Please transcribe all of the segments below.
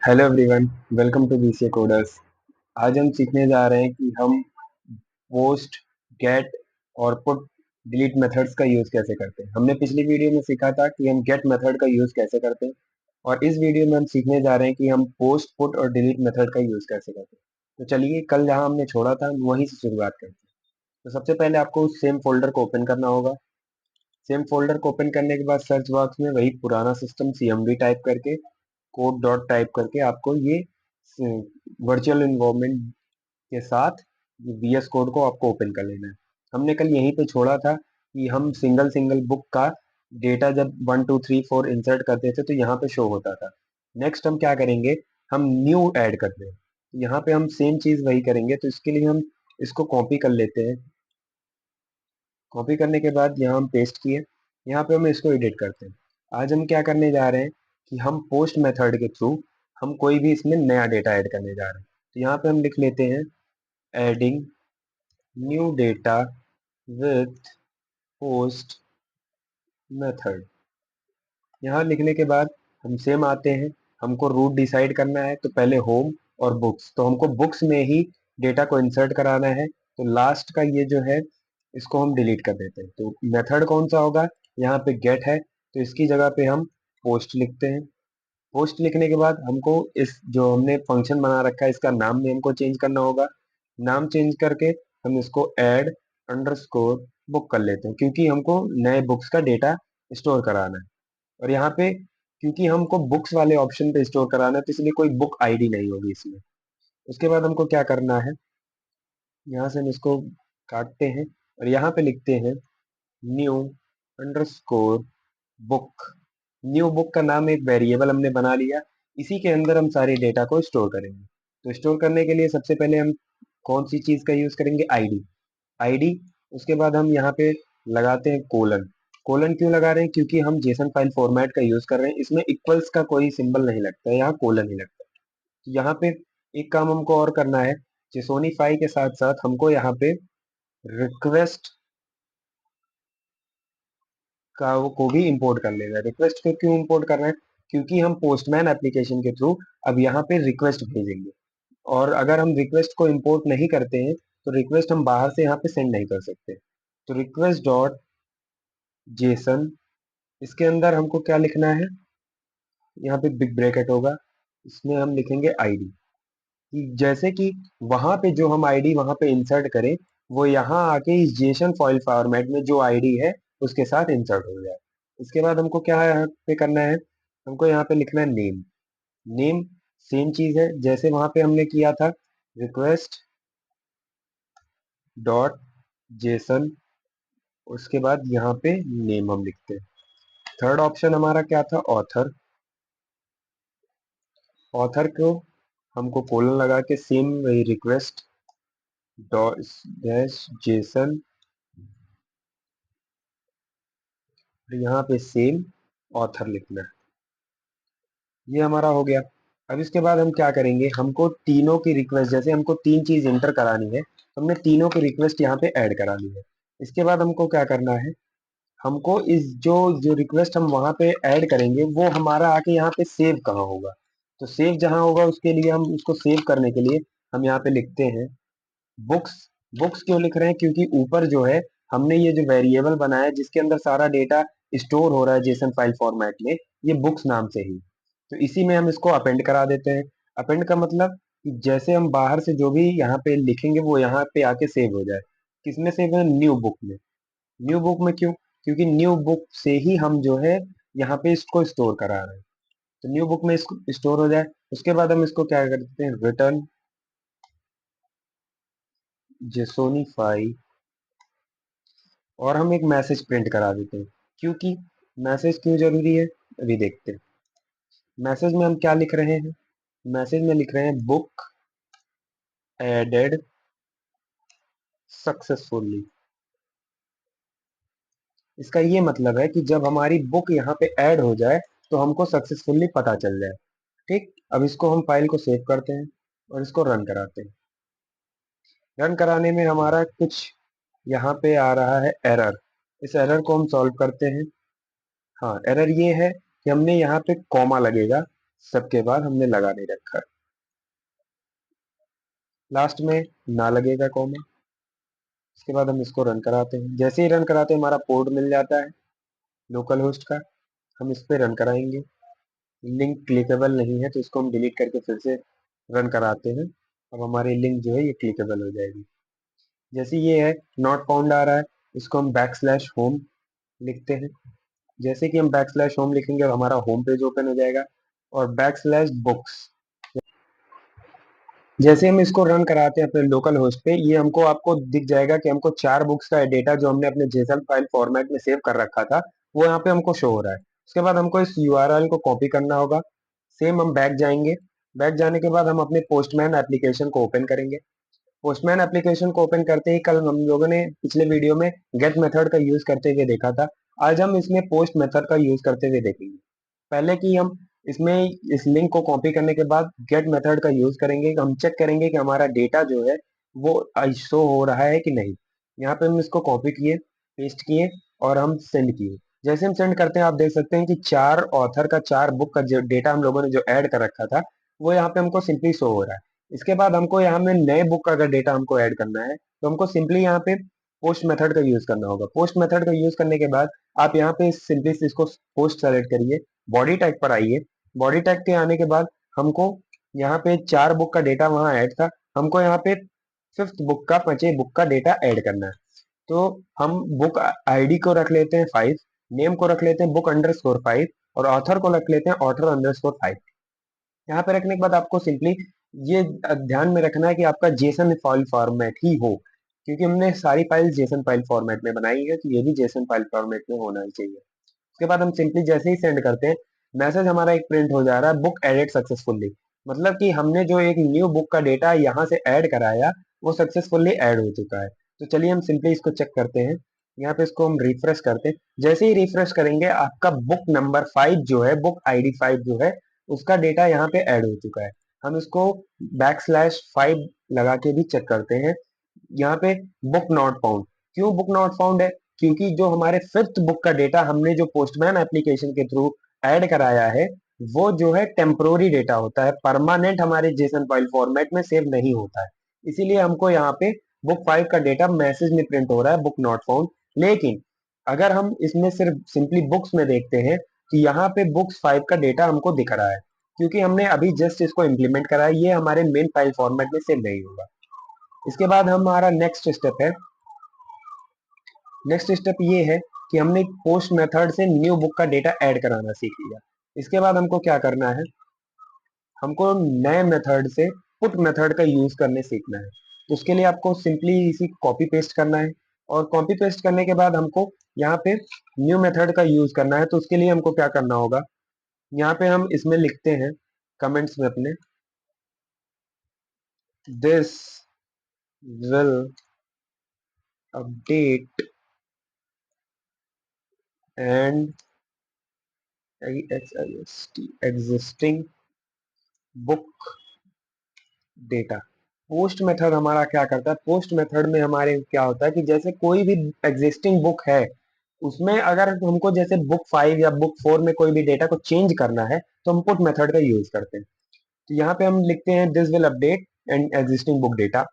Hello everyone, welcome to BCA coders. आज हम सीखने जा रहे हैं कि हम पोस्ट, गेट और पुट डिलीट मेथड्स का यूज कैसे करते हैं। हमने पिछली वीडियो में सीखा था कि हम गेट मेथड का यूज कैसे करते हैं, और इस वीडियो में हम सीखने जा रहे हैं कि हम पोस्ट, पुट और डिलीट मेथड का यूज कैसे करते हैं। तो चलिए, कल जहां हमने छोड़ा था वहीं से शुरुआत करते हैं। तो सबसे पहले आपको उस सेम फोल्डर को ओपन करना होगा। सेम फोल्डर को ओपन करने के बाद सर्च बॉक्स में वही पुराना सिस्टम CMD टाइप करके, कोड डॉट टाइप करके आपको ये वर्चुअल इन्वायरमेंट के साथ VS कोड को आपको ओपन कर लेना है। हमने कल यहीं पे छोड़ा था कि हम सिंगल सिंगल बुक का डेटा जब 1 2 3 4 इंसर्ट करते थे तो यहाँ पे शो होता था। नेक्स्ट हम क्या करेंगे, हम न्यू ऐड करते हैं। यहाँ पे हम सेम चीज वही करेंगे, तो इसके लिए हम इसको कॉपी कर लेते हैं। कॉपी करने के बाद यहाँ हम पेस्ट किए, यहाँ पे हम इसको एडिट करते हैं। आज हम क्या करने जा रहे हैं कि हम पोस्ट मेथड के थ्रू हम कोई भी इसमें नया डेटा ऐड करने जा रहे हैं। तो यहाँ पे हम लिख लेते हैं adding new data with post method. यहाँ लिखने के बाद हम सेम आते हैं, हमको रूट डिसाइड करना है। तो पहले होम और बुक्स, तो हमको बुक्स में ही डेटा को इंसर्ट कराना है। तो लास्ट का ये जो है इसको हम डिलीट कर देते हैं। तो मेथड कौन सा होगा, यहाँ पे गेट है तो इसकी जगह पे हम पोस्ट लिखते हैं। पोस्ट लिखने के बाद हमको इस जो हमने फंक्शन बना रखा है इसका नाम भी हमको चेंज करना होगा। नाम चेंज करके हम इसको ऐड अंडरस्कोर बुक कर लेते हैं, क्योंकि हमको नए बुक्स का डेटा स्टोर कराना है। और यहाँ पे क्योंकि हमको बुक्स वाले ऑप्शन पे स्टोर कराना है तो इसलिए कोई बुक आईडी नहीं होगी इसमें। उसके बाद हमको क्या करना है, यहाँ से हम इसको काटते हैं और यहाँ पे लिखते हैं new underscore book. New book का नाम एक वेरिएबल हमने बना लिया, इसी के अंदर हम सारे डेटा को स्टोर करेंगे। तो स्टोर करने के लिए सबसे पहले हम कौन सी चीज का यूज करेंगे, आईडी। आईडी, उसके बाद हम यहाँ पे लगाते हैं कोलन। कोलन क्यों लगा रहे हैं, क्योंकि हम जेसन फाइल फॉर्मेट का यूज कर रहे हैं, इसमें इक्वल्स का कोई सिंबल नहीं लगता है, यहाँ कोलन ही लगता है। तो यहाँ पे एक काम हमको और करना है, जेसोनीफाई के साथ साथ हमको यहाँ पे रिक्वेस्ट का वो को भी इंपोर्ट कर लेना है। रिक्वेस्ट को क्यों इंपोर्ट कर रहे हैं, क्योंकि हम पोस्टमैन एप्लीकेशन के थ्रू अब यहाँ पे रिक्वेस्ट भेजेंगे। और अगर हम रिक्वेस्ट को इंपोर्ट नहीं करते हैं तो रिक्वेस्ट हम बाहर से यहाँ पे सेंड नहीं कर सकते। तो रिक्वेस्ट डॉट जेसन, इसके अंदर हमको क्या लिखना है, यहाँ पे बिग ब्रैकेट होगा, इसमें हम लिखेंगे आईडी। कि जैसे कि वहां पे जो हम आईडी वहां पे इंसर्ट करें वो यहाँ आके इस जेसन फाइल फॉर्मेट में जो आईडी है उसके साथ इंसर्ट हो जाए। इसके बाद हमको क्या यहाँ पे करना है, हमको यहाँ पे लिखना है नेम। नेम सेम चीज है जैसे वहां पे हमने किया था, रिक्वेस्ट डॉट जेसन, उसके बाद यहाँ पे नेम हम लिखते हैं। थर्ड ऑप्शन हमारा क्या था, ऑथर। ऑथर को हमको कोलन लगा के सेम वही रिक्वेस्ट डॉट डैश जेसन, यहाँ पे सेम ऑथर लिखना है। ये हमारा हो गया। अब इसके बाद हम क्या करेंगे, हमको तीनों की रिक्वेस्ट, जैसे हमको तीन चीज इंटर करानी है तो हमने तीनों की रिक्वेस्ट यहाँ पे ऐड करा ली है। इसके बाद हमको क्या करना है, हमको इस जो जो रिक्वेस्ट हम वहां पे ऐड करेंगे वो हमारा आके यहाँ पे सेव कहाँ होगा। तो सेव जहां होगा उसके लिए हम उसको सेव करने के लिए हम यहाँ पे लिखते हैं बुक्स। बुक्स क्यों लिख रहे हैं, क्योंकि ऊपर जो है हमने ये जो वेरिएबल बनाया है जिसके अंदर सारा डेटा स्टोर हो रहा है जेसन फाइल फॉर्मेट में, ये बुक्स नाम से ही। तो इसी में हम इसको अपेंड करा देते हैं। अपेंड का मतलब कि जैसे हम बाहर से जो भी यहाँ पे लिखेंगे वो यहाँ पे आके सेव हो जाए। किसमें सेव है, न्यू बुक में। न्यू बुक में क्यों, क्योंकि न्यू बुक से ही हम जो है यहाँ पे इसको स्टोर करा रहे हैं। तो न्यू बुक में इसको स्टोर हो जाए। उसके बाद हम इसको क्या करते हैं, रिटर्न जेसोनीफाई, और हम एक मैसेज प्रिंट करा देते हैं। क्योंकि मैसेज क्यों जरूरी है, अभी देखते हैं। मैसेज में हम क्या लिख रहे हैं, मैसेज में लिख रहे हैं बुक एडेड सक्सेसफुली। इसका ये मतलब है कि जब हमारी बुक यहाँ पे ऐड हो जाए तो हमको सक्सेसफुली पता चल जाए। ठीक, अब इसको हम फाइल को सेव करते हैं और इसको रन कराते हैं। रन कराने में हमारा कुछ यहाँ पे आ रहा है एरर, इस एरर को हम सॉल्व करते हैं। हाँ, एरर ये है कि हमने यहाँ पे कॉमा लगेगा, सबके बाद हमने लगा नहीं रखा, लास्ट में ना लगेगा कॉमा। इसके बाद हम इसको रन कराते हैं, जैसे ही रन कराते हैं हमारा पोर्ट मिल जाता है लोकल होस्ट का। हम इस पे रन कराएंगे, लिंक क्लिकेबल नहीं है तो इसको हम डिलीट करके फिर से रन कराते हैं। अब हमारी लिंक जो है ये क्लिकेबल हो जाएगी। जैसे ये है नॉट फाउंड आ रहा है, इसको हम बैक स्लैश होम लिखते हैं। जैसे कि हम बैक स्लैश होम लिखेंगे हमारा होम पेज ओपन हो जाएगा। और बैक स्लैश बुक्स, जैसे हम इसको रन कराते हैं अपने लोकल होस्ट पे, ये हमको आपको दिख जाएगा कि हमको 4 बुक्स का डेटा जो हमने अपने जेसन फाइल फॉर्मेट में सेव कर रखा था वो यहाँ पे हमको शो हो रहा है। उसके बाद हमको इस यूआरएल को कॉपी करना होगा। सेम हम बैक जाएंगे, बैक जाने के बाद हम अपने पोस्टमैन एप्लीकेशन को ओपन करेंगे। पोस्टमैन एप्लीकेशन को ओपन करते ही कल हम लोगों ने पिछले वीडियो में गेट मेथड का यूज करते हुए देखा था, आज हम इसमें पोस्ट मेथड का यूज करते हुए देखेंगे। पहले कि हम इसमें इस लिंक को कॉपी करने के बाद गेट मेथड का यूज करेंगे, हम चेक करेंगे कि हमारा डेटा जो है वो शो हो रहा है कि नहीं। यहाँ पे हम इसको कॉपी किए, पेस्ट किए और हम सेंड किए। जैसे हम सेंड करते हैं आप देख सकते हैं कि 4 ऑथर का 4 बुक का जो डेटा हम लोगों ने जो ऐड कर रखा था वो यहाँ पे हमको सिंपली शो हो रहा है। इसके बाद हमको यहाँ में नए बुक का अगर डेटा हमको ऐड करना है तो हमको सिंपली यहाँ पे पोस्ट मेथड का यूज करना होगा। पोस्ट मेथड का यूज करने के बाद आप यहाँ पे सिंपली इसको पोस्ट सेलेक्ट करिए, बॉडी टैग पर आइए। बॉडी टैग के आने के बाद हमको यहाँ पे 4 बुक का डेटा वहां ऐड था, हमको यहाँ पे 5th बुक का 5th बुक का डेटा ऐड करना है। तो हम बुक आईडी को रख लेते हैं 5, नेम को रख लेते हैं बुक अंडरस्कोर 5 और ऑथर को रख लेते हैं ऑथर अंडरस्कोर 5। यहाँ पे रखने के बाद आपको सिंपली ये ध्यान में रखना है कि आपका जेसन फाइल फॉर्मेट ही हो, क्योंकि हमने सारी फाइल जेसन फाइल फॉर्मेट में बनाई है तो ये भी जेसन फाइल फॉर्मेट में होना ही चाहिए। उसके बाद हम सिंपली जैसे ही सेंड करते हैं मैसेज हमारा एक प्रिंट हो जा रहा है, बुक एडेड सक्सेसफुली। मतलब कि हमने जो एक न्यू बुक का डेटा यहाँ से ऐड कराया वो सक्सेसफुली ऐड हो चुका है। तो चलिए हम सिंपली इसको चेक करते हैं। यहाँ पे इसको हम रिफ्रेश करते हैं, जैसे ही रिफ्रेश करेंगे आपका बुक नंबर 5 जो है, बुक आईडी 5 जो है उसका डेटा यहाँ पे ऐड हो चुका है। हम इसको बैक स्लैश 5 लगा के भी चेक करते हैं। यहाँ पे बुक नॉट फाउंड, क्यों बुक नॉट फाउंड है? क्योंकि जो हमारे 5th बुक का डेटा हमने जो पोस्टमैन एप्लीकेशन के थ्रू ऐड कराया है वो जो है टेम्पोररी डेटा होता है, परमानेंट हमारे जेसन फाइल फॉर्मेट में सेव नहीं होता है। इसीलिए हमको यहाँ पे बुक 5 का डेटा मैसेज में प्रिंट हो रहा है बुक नॉट फाउंड। लेकिन अगर हम इसमें सिर्फ सिंपली बुक्स में देखते हैं तो यहाँ पे बुक्स 5 का डेटा हमको दिख रहा है, क्योंकि हमने अभी जस्ट इसको इम्प्लीमेंट करा है, ये हमारे मेन फाइल फॉर्मेट में सेव नहीं होगा। इसके बाद हमारा नेक्स्ट स्टेप है, नेक्स्ट स्टेप ये है कि हमने पोस्ट मेथड से न्यू बुक का डेटा ऐड कराना सीख लिया। इसके बाद हमको क्या करना है, हमको नए मेथड से पुट मेथड का यूज करने सीखना है। तो उसके लिए आपको सिंपली इसी कॉपी पेस्ट करना है और कॉपी पेस्ट करने के बाद हमको यहाँ पे न्यू मेथड का यूज करना है। तो उसके लिए हमको क्या करना होगा, यहाँ पे हम इसमें लिखते हैं कमेंट्स में अपने, this will update and existing book data. Post method हमारा क्या करता है, पोस्ट मेथड में हमारे क्या होता है कि जैसे कोई भी एग्जिस्टिंग बुक है उसमें अगर हमको जैसे बुक 5 या बुक 4 में कोई भी डेटा को चेंज करना है तो हम पुट मेथड का यूज करते हैं। तो यहाँ पे हम लिखते हैं this will update and existing book data.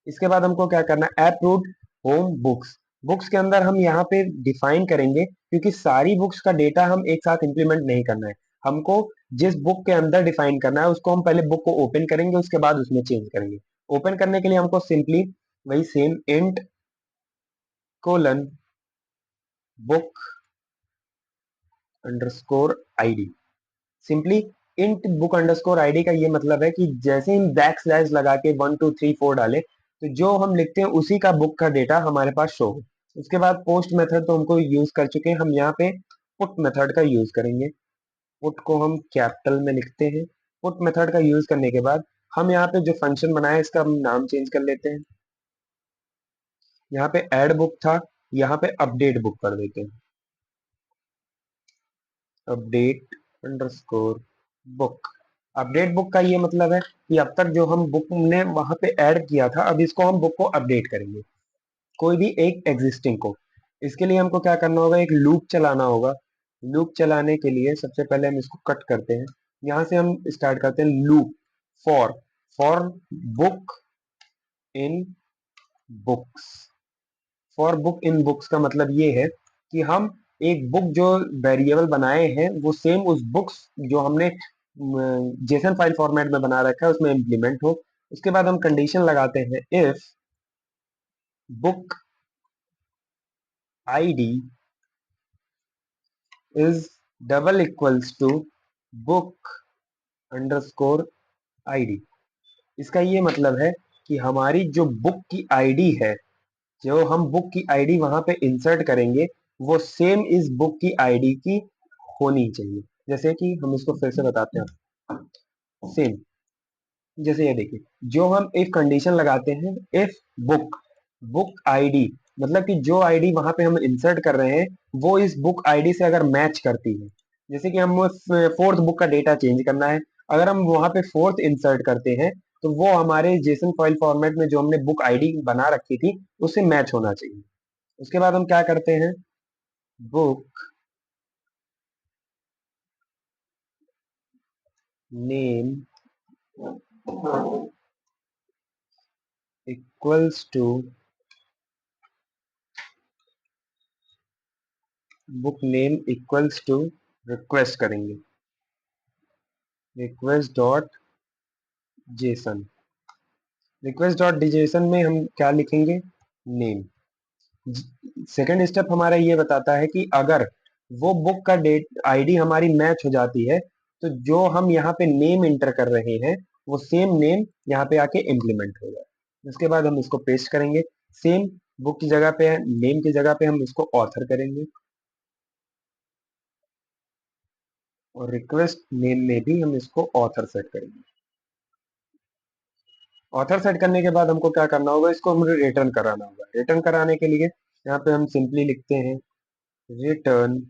इसके बाद हमको क्या करना है, app route home books, books के अंदर हम यहाँ पे डिफाइन करेंगे, क्योंकि सारी बुक्स का डेटा हम एक साथ इंप्लीमेंट नहीं करना है। हमको जिस बुक के अंदर डिफाइन करना है उसको हम पहले बुक को ओपन करेंगे, उसके बाद उसमें चेंज करेंगे। ओपन करने के लिए हमको सिंपली वही same int colon book underscore ID. Simply int book underscore ID का ये मतलब है कि जैसे हम बैक स्लैश लगा के 1 2 3 4 डाले तो जो हम लिखते हैं उसी का बुक का डेटा हमारे पास शो हो। उसके बाद पोस्ट मेथड तो हमको यूज कर चुके हैं, हम यहाँ पे पुट मेथड का यूज करेंगे। पुट को हम कैपिटल में लिखते हैं। पुट मेथड का यूज करने के बाद हम यहाँ पे जो फंक्शन बनाया है इसका हम नाम चेंज कर लेते हैं। यहाँ पे ऐड बुक था, यहाँ पे अपडेट बुक कर देते हैं, update underscore book. Update book का ये मतलब है कि अब तक जो हम बुक ने वहां पे ऐड किया था अब इसको हम बुक को अपडेट करेंगे, कोई भी एक एग्जिस्टिंग को। इसके लिए हमको क्या करना होगा, एक लूप चलाना होगा। लूप चलाने के लिए सबसे पहले हम इसको कट करते हैं, यहां से हम स्टार्ट करते हैं loop for for book in books. For book in books का मतलब ये है कि हम एक बुक जो वेरिएबल बनाए हैं वो सेम उस बुक्स जो हमने जेसन फाइल फॉर्मेट में बना रखा है उसमें इम्प्लीमेंट हो। उसके बाद हम कंडीशन लगाते हैं if book ID is double equals to book underscore ID. इसका ये मतलब है कि हमारी जो बुक की आईडी है, जो हम बुक की आईडी वहां पे इंसर्ट करेंगे वो सेम इस बुक की आईडी की होनी चाहिए। जैसे कि हम इसको फिर से बताते हैं, सेम जैसे ये देखिए, जो हम एक कंडीशन लगाते हैं इफ बुक बुक आईडी, मतलब कि जो आईडी वहां पे हम इंसर्ट कर रहे हैं वो इस बुक आईडी से अगर मैच करती है। जैसे कि हम फोर्थ बुक का डेटा चेंज करना है, अगर हम वहां पे फोर्थ इंसर्ट करते हैं तो वो हमारे जेसन फाइल फॉर्मेट में जो हमने बुक आईडी बना रखी थी उससे मैच होना चाहिए। उसके बाद हम क्या करते हैं, book name equals to book name equals to request करेंगे, request dot JSON. Request dot JSON में हम क्या लिखेंगे, नेम। सेकेंड स्टेप हमारा ये बताता है कि अगर वो बुक का डेट आईडी हमारी मैच हो जाती है तो जो हम यहाँ पे नेम इंटर कर रहे हैं वो सेम नेम यहाँ पे आके इम्प्लीमेंट हो जाए। उसके बाद हम इसको पेस्ट करेंगे, सेम बुक की जगह पे नेम की जगह पे हम इसको ऑथर करेंगे और रिक्वेस्ट नेम में भी हम इसको ऑथर सेट करेंगे। ऑथर सेट करने के बाद हमको क्या करना होगा, इसको हमें रिटर्न कराना होगा। रिटर्न कराने के लिए यहाँ पे हम सिंपली लिखते हैं रिटर्न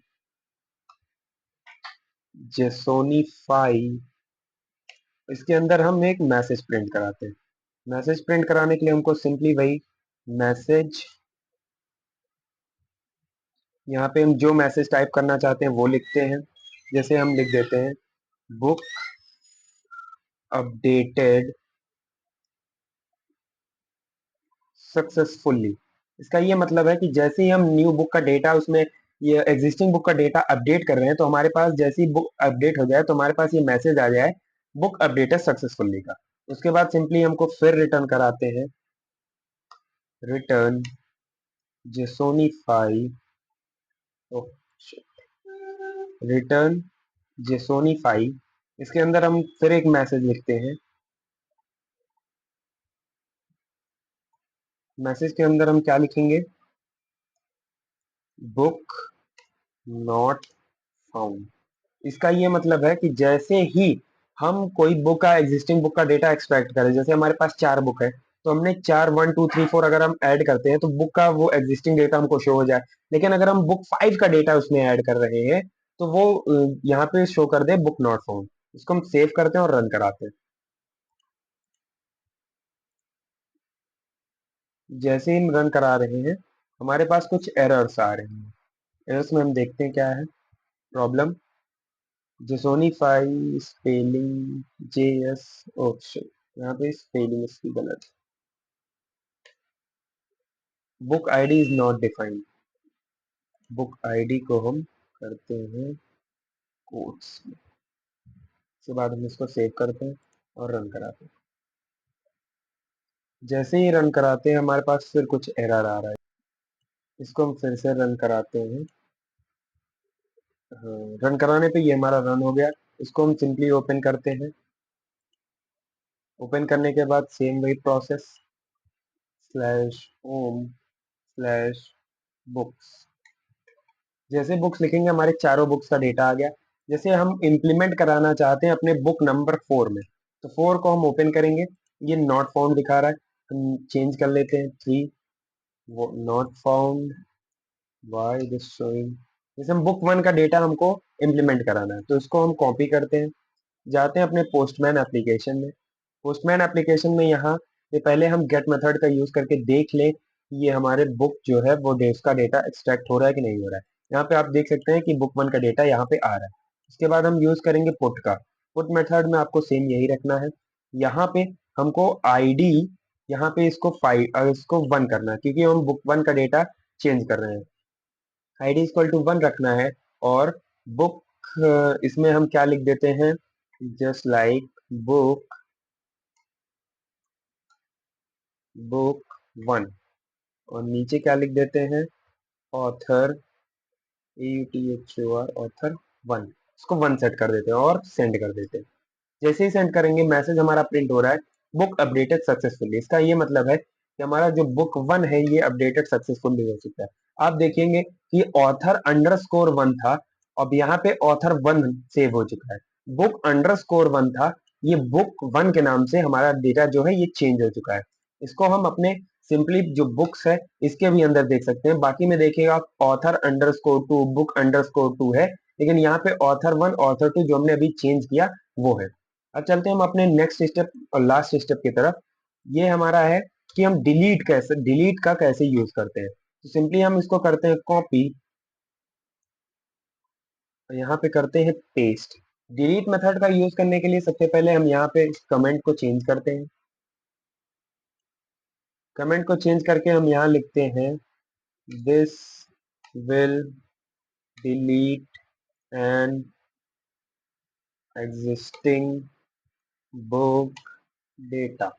जेसोनिफाई। इसके अंदर हम एक मैसेज प्रिंट कराते हैं। मैसेज प्रिंट कराने के लिए हमको सिंपली वही मैसेज, यहाँ पे हम जो मैसेज टाइप करना चाहते हैं वो लिखते हैं। जैसे हम लिख देते हैं बुक अपडेटेड सक्सेसफुली। इसका ये मतलब है कि जैसे ही हम न्यू बुक का डेटा उसमें, ये एग्जिस्टिंग बुक का डेटा अपडेट कर रहे हैं तो हमारे पास जैसे ही बुक अपडेट हो जाए तो हमारे पास ये मैसेज आ जाए बुक अपडेटेड सक्सेसफुली का। उसके बाद सिंपली हमको फिर रिटर्न कराते हैं रिटर्न जेसोनिफाई, रिटर्न जेसोनिफाई। इसके अंदर हम फिर एक मैसेज लिखते हैं, मैसेज के अंदर हम क्या लिखेंगे, बुक नॉट फाउंड। इसका ये मतलब है कि जैसे ही हम कोई बुक का एग्जिस्टिंग बुक का डेटा एक्सट्रैक्ट करें, जैसे हमारे पास 4 बुक है तो हमने 4 1 2 3 4 अगर हम ऐड करते हैं तो बुक का वो एग्जिस्टिंग डेटा हमको शो हो जाए। लेकिन अगर हम बुक 5 का डेटा उसमें ऐड कर रहे हैं तो वो यहाँ पे शो कर दे बुक नॉट फाउंड। इसको हम सेव करते हैं और रन कराते हैं। जैसे ही हम रन करा रहे हैं हमारे पास कुछ एरर्स आ रहे हैं। एरर्स में हम देखते हैं क्या है problem, jsonify spelling J S option, यहाँ पे स्पेलिंग इसकी गलत, book ID is not defined. Book ID को हम करते हैं कोट्स में। उसके बाद हम इसको सेव करते हैं और रन कराते हैं। जैसे ही रन कराते हैं हमारे पास फिर कुछ एरर आ रहा है। इसको हम फिर से रन कराते हैं। हाँ, रन कराने पे ये हमारा रन हो गया। इसको हम सिंपली ओपन करते हैं। ओपन करने के बाद सेम वही process, slash home slash books. जैसे बुक्स लिखेंगे हमारे चारों बुक्स का डेटा आ गया। जैसे हम इम्प्लीमेंट कराना चाहते हैं अपने बुक नंबर 4 में, तो 4 को हम ओपन करेंगे, ये नॉट फाउंड दिखा रहा है, हम चेंज कर लेते हैं 3, वो not found, why this showing. जैसे हम बुक 1 का डेटा हमको इम्प्लीमेंट कराना है तो इसको हम कॉपी करते हैं, जाते हैं अपने पोस्टमैन एप्लीकेशन में। पोस्टमैन एप्लीकेशन में यहाँ ये पहले हम गेट मेथड का यूज करके देख लें कि ये हमारे बुक जो है वो डेट्स का डेटा एक्सट्रैक्ट हो रहा है कि नहीं हो रहा है। यहाँ पे आप देख सकते हैं कि बुक 1 का डेटा यहाँ पे आ रहा है। इसके बाद हम यूज करेंगे पुट का। पुट मेथड में आपको सेम यही रखना है। यहाँ पे हमको आईडी, यहाँ पे इसको 1 करना है क्योंकि हम बुक 1 का डेटा चेंज कर रहे हैं। आईडी इक्वल टू 1 रखना है और बुक, इसमें हम क्या लिख देते हैं, जस्ट लाइक बुक, बुक 1, और नीचे क्या लिख देते हैं, ऑथर, AUTHOR, ऑथर 1। इसको 1 सेट कर देते हैं और सेंड कर देते हैं। जैसे ही सेंड करेंगे मैसेज हमारा प्रिंट हो रहा है, बुक अपडेटेड सक्सेसफुली। इसका ये मतलब है कि हमारा जो बुक 1 है ये अपडेटेड सक्सेसफुली हो चुका है। आप देखेंगे कि ऑथर अंडरस्कोर 1 था, अब यहाँ पे ऑथर 1 सेव हो चुका है। बुक अंडरस्कोर 1 था, ये बुक 1 के नाम से हमारा डेटा जो है ये चेंज हो चुका है। इसको हम अपने सिंपली जो बुक्स है इसके भी अंदर देख सकते हैं। बाकी में देखिएगा आप ऑथर अंडरस्कोर 2, बुक अंडरस्कोर 2 है, लेकिन यहाँ पे ऑथर 1 ऑथर 2 जो हमने अभी चेंज किया वो है। अब चलते हैं हम अपने नेक्स्ट स्टेप और लास्ट स्टेप की तरफ। ये हमारा है कि हम डिलीट का कैसे यूज करते हैं। तो सिंपली हम इसको करते हैं कॉपी, यहाँ पे करते हैं पेस्ट। डिलीट मेथड का यूज करने के लिए सबसे पहले हम यहाँ पे कमेंट को चेंज करते हैं। कमेंट को चेंज करके हम यहाँ लिखते हैं this will delete an existing book data.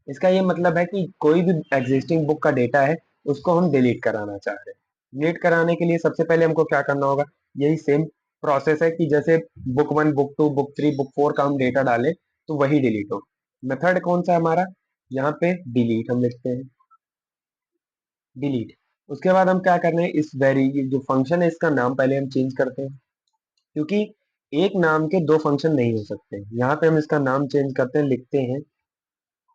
इसका ये मतलब है कि कोई भी एग्जिस्टिंग बुक का डेटा है उसको हम डिलीट कराना चाह रहे हैं। डिलीट कराने के लिए सबसे पहले हमको क्या करना होगा, यही सेम प्रोसेस है कि जैसे बुक 1, बुक 2, बुक 3, बुक 4 का हम डेटा डालें तो वही डिलीट हो। मेथड कौन सा है हमारा, यहाँ पे डिलीट हम लिखते हैं, डिलीट। उसके बाद हम क्या कर रहे हैं, इस वेरी जो फंक्शन है इसका नाम पहले हम चेंज करते हैं, क्योंकि एक नाम के दो फंक्शन नहीं हो सकते। यहाँ पे हम इसका नाम चेंज करते हैं, लिखते हैं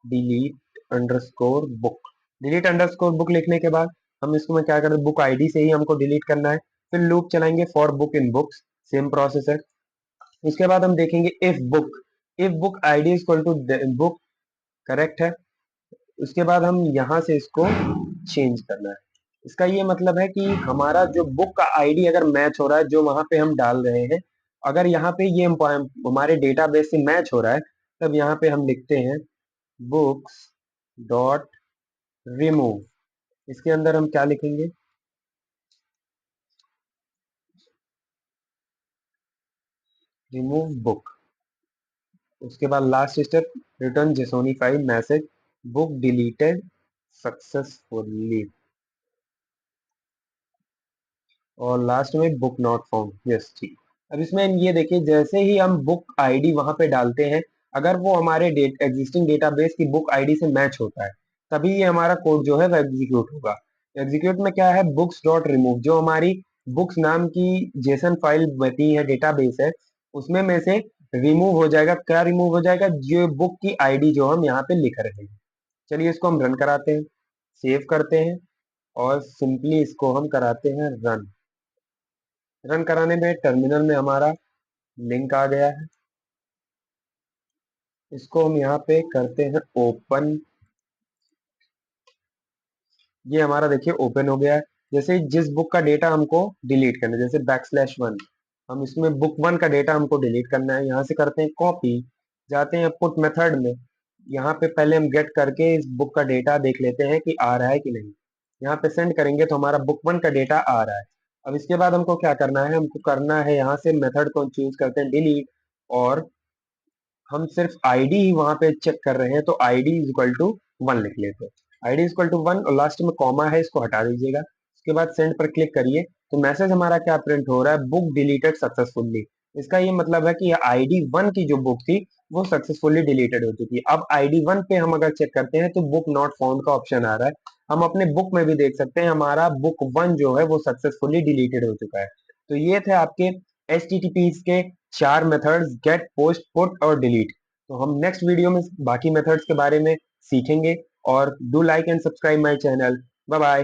delete underscore book. Delete underscore book लिखने के बाद हम इसको में क्या करें, बुक आईडी से ही हमको डिलीट करना है। फिर लूप चलाएंगे for book in books, same process है। उसके बाद हम देखेंगे if book ID is equal to book, correct है। उसके बाद हम यहाँ से इसको चेंज करना है। इसका ये मतलब है कि हमारा जो बुक का आईडी अगर मैच हो रहा है जो वहां पे हम डाल रहे हैं, अगर यहाँ पे ये हमारे डेटाबेस से मैच हो रहा है, तब यहाँ पे हम लिखते हैं बुक्स डॉट रिमूव। इसके अंदर हम क्या लिखेंगे, रिमूव बुक। उसके बाद last step return jsonify message book deleted successfully, और लास्ट में बुक नॉट फाउंड, यस ठीक। अब इसमें ये देखिए जैसे ही हम बुक आईडी वहां पे डालते हैं, अगर वो हमारे एग्जिस्टिंग डेटाबेस की बुक आईडी से मैच होता है तभी ये हमारा कोड जो है वो एग्जीक्यूट होगा। एग्जीक्यूट में क्या है, बुक्स डॉट रिमूव, जो हमारी बुक्स नाम की जेसन फाइल बनी है, डेटाबेस है, उसमें में से रिमूव हो जाएगा। क्या रिमूव हो जाएगा, जो बुक की आईडी जो हम यहाँ पे लिख रहे हैं। चलिए इसको हम रन कराते हैं, सेव करते हैं और सिंपली इसको हम कराते हैं रन। रन कराने में टर्मिनल में हमारा लिंक आ गया है, इसको हम यहाँ पे करते हैं ओपन। ये हमारा देखिए ओपन हो गया है। जैसे जिस बुक का डेटा हमको डिलीट करना है, जैसे \1, हम इसमें बुक 1 का डेटा हमको डिलीट करना है, यहाँ से करते हैं कॉपी, जाते हैं पुट मेथड में, यहाँ पे पहले हम गेट करके इस बुक का डेटा देख लेते हैं कि आ रहा है कि नहीं। यहाँ पे सेंड करेंगे तो हमारा बुक 1 का डेटा आ रहा है। अब इसके बाद हमको क्या करना है, हमको करना है यहाँ से मेथड को चूज करते हैं डिलीट, और हम सिर्फ आईडी ही वहां पे चेक कर रहे हैं तो आईडी इज इक्वल टू 1 लिख लेते हैं। आईडी इज इक्वल टू 1 और लास्ट में कॉमा है, इसको हटा दीजिएगा। उसके बाद सेंड पर क्लिक करिए तो मैसेज हमारा क्या प्रिंट हो रहा है, बुक डिलीटेड सक्सेसफुली। इसका ये मतलब है कि आईडी 1 की जो बुक थी वो सक्सेसफुली डिलीटेड हो चुकी है। अब आईडी 1 पे हम अगर चेक करते हैं तो बुक नॉट फाउंड का ऑप्शन आ रहा है। हम अपने बुक में भी देख सकते हैं हमारा बुक 1 जो है वो सक्सेसफुली डिलीटेड हो चुका है। तो ये थे आपके HTTP के 4 मेथड्स, गेट, पोस्ट, पुट और डिलीट। तो हम नेक्स्ट वीडियो में बाकी मेथड्स के बारे में सीखेंगे। और do like and subscribe my channel. Bye bye.